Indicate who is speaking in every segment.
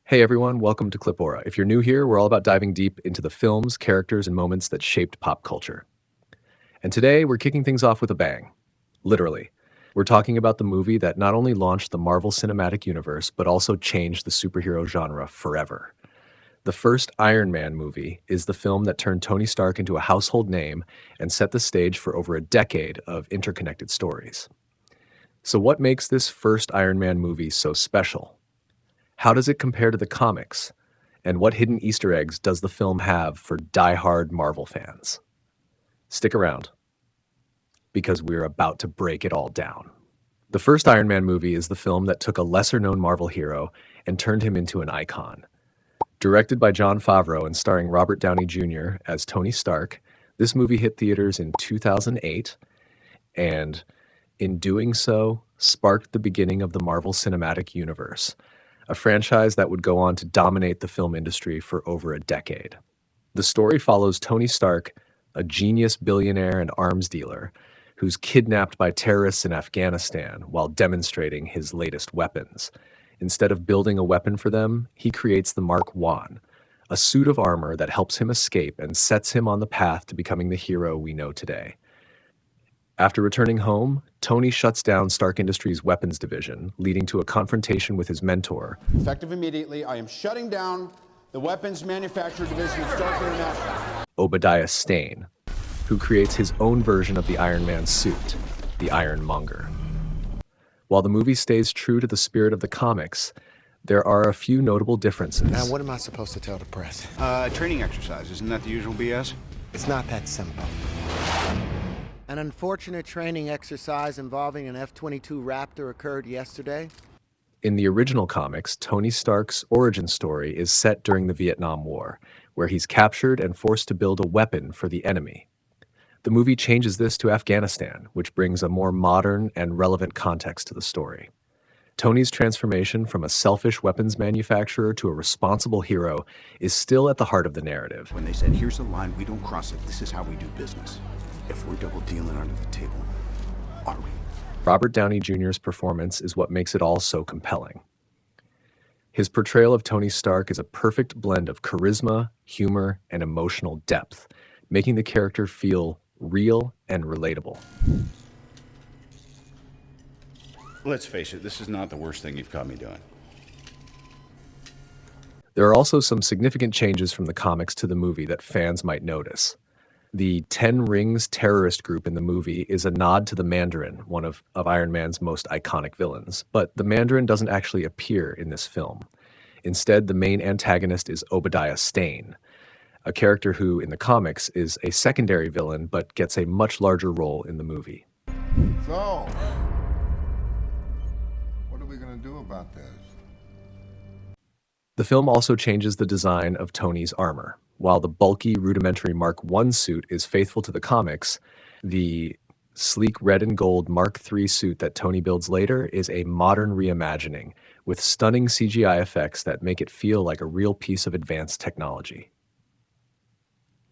Speaker 1: Hey everyone, welcome to Clipora. If you're new here, we're all about diving deep into the films, characters, and moments that shaped pop culture. And today, we're kicking things off with a bang. Literally. We're talking about the movie that not only launched the Marvel Cinematic Universe, but also changed the superhero genre forever. The first Iron Man movie is the film that turned Tony Stark into a household name and set the stage for over a decade of interconnected stories. So what makes this first Iron Man movie so special? How does it compare to the comics? And what hidden Easter eggs does the film have for die-hard Marvel fans? Stick around, because we're about to break it all down. The first Iron Man movie is the film that took a lesser-known Marvel hero and turned him into an icon. Directed by Jon Favreau and starring Robert Downey Jr. as Tony Stark, this movie hit theaters in 2008, and in doing so, sparked the beginning of the Marvel Cinematic Universe, a franchise that would go on to dominate the film industry for over a decade. The story follows Tony Stark, a genius billionaire and arms dealer, who's kidnapped by terrorists in Afghanistan while demonstrating his latest weapons. Instead of building a weapon for them, he creates the Mark I, a suit of armor that helps him escape and sets him on the path to becoming the hero we know today. After returning home, Tony shuts down Stark Industries' weapons division, leading to a confrontation with his mentor.
Speaker 2: Effective immediately, I am shutting down the weapons manufacturer division of Stark International.
Speaker 1: Obadiah Stane, who creates his own version of the Iron Man suit, the Ironmonger. While the movie stays true to the spirit of the comics, there are a few notable differences.
Speaker 3: Now, what am I supposed to tell the press?
Speaker 2: Training exercise, isn't that the usual BS?
Speaker 3: It's not that simple. An unfortunate training exercise involving an F-22 Raptor occurred yesterday.
Speaker 1: In the original comics, Tony Stark's origin story is set during the Vietnam War, where he's captured and forced to build a weapon for the enemy. The movie changes this to Afghanistan, which brings a more modern and relevant context to the story. Tony's transformation from a selfish weapons manufacturer to a responsible hero is still at the heart of the narrative.
Speaker 4: When they said, here's a line, we don't cross it, this is how we do business. If we're double dealing under the table, are we?
Speaker 1: Robert Downey Jr.'s performance is what makes it all so compelling. His portrayal of Tony Stark is a perfect blend of charisma, humor, and emotional depth, making the character feel real and relatable.
Speaker 4: Let's face it, this is not the worst thing you've caught me doing.
Speaker 1: There are also some significant changes from the comics to the movie that fans might notice. The Ten Rings terrorist group in the movie is a nod to the Mandarin, one of Iron Man's most iconic villains, but the Mandarin doesn't actually appear in this film. Instead, the main antagonist is Obadiah Stane, a character who, in the comics, is a secondary villain but gets a much larger role in the movie.
Speaker 5: So, what are we going to do about this?
Speaker 1: The film also changes the design of Tony's armor. While the bulky, rudimentary Mark I suit is faithful to the comics, the sleek red and gold Mark III suit that Tony builds later is a modern reimagining, with stunning CGI effects that make it feel like a real piece of advanced technology.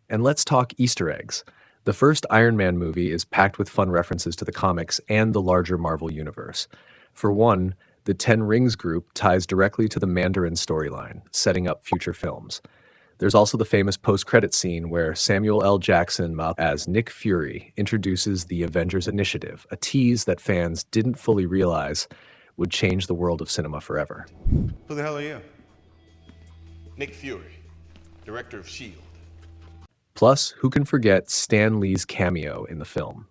Speaker 1: And let's talk Easter eggs. The first Iron Man movie is packed with fun references to the comics and the larger Marvel universe. For one, the Ten Rings group ties directly to the Mandarin storyline, setting up future films. There's also the famous post-credit scene where Samuel L. Jackson, as Nick Fury, introduces the Avengers Initiative, a tease that fans didn't fully realize would change the world of cinema forever.
Speaker 6: Who the hell are you? Nick Fury, director of S.H.I.E.L.D.
Speaker 1: Plus, who can forget Stan Lee's cameo in the film?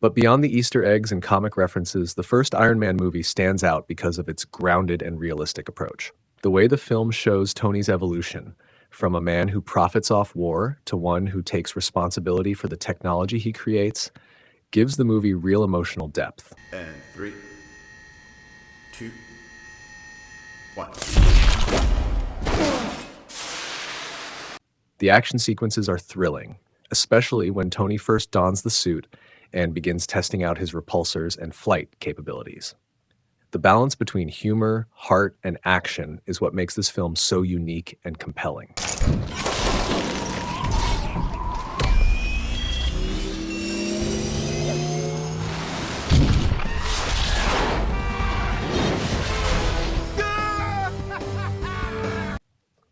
Speaker 1: But beyond the Easter eggs and comic references, the first Iron Man movie stands out because of its grounded and realistic approach. The way the film shows Tony's evolution, from a man who profits off war to one who takes responsibility for the technology he creates, gives the movie real emotional depth.
Speaker 4: And 3, 2, 1.
Speaker 1: The action sequences are thrilling, especially when Tony first dons the suit and begins testing out his repulsors and flight capabilities. The balance between humor, heart, and action is what makes this film so unique and compelling.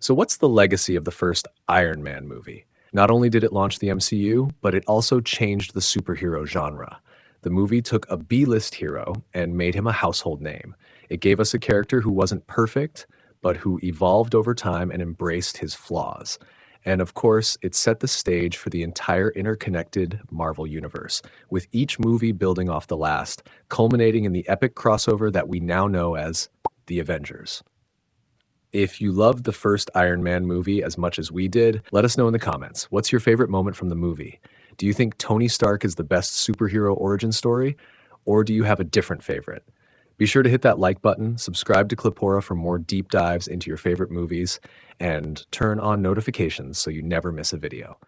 Speaker 1: So, what's the legacy of the first Iron Man movie? Not only did it launch the MCU, but it also changed the superhero genre. The movie took a B list hero and made him a household name. It gave us a character who wasn't perfect, but who evolved over time and embraced his flaws. And of course, it set the stage for the entire interconnected Marvel universe, with each movie building off the last, culminating in the epic crossover that we now know as the Avengers. If you loved the first Iron Man movie as much as we did, let us know in the comments. What's your favorite moment from the movie? Do you think Tony Stark is the best superhero origin story? Or do you have a different favorite? Be sure to hit that like button, subscribe to Clipora for more deep dives into your favorite movies, and turn on notifications so you never miss a video.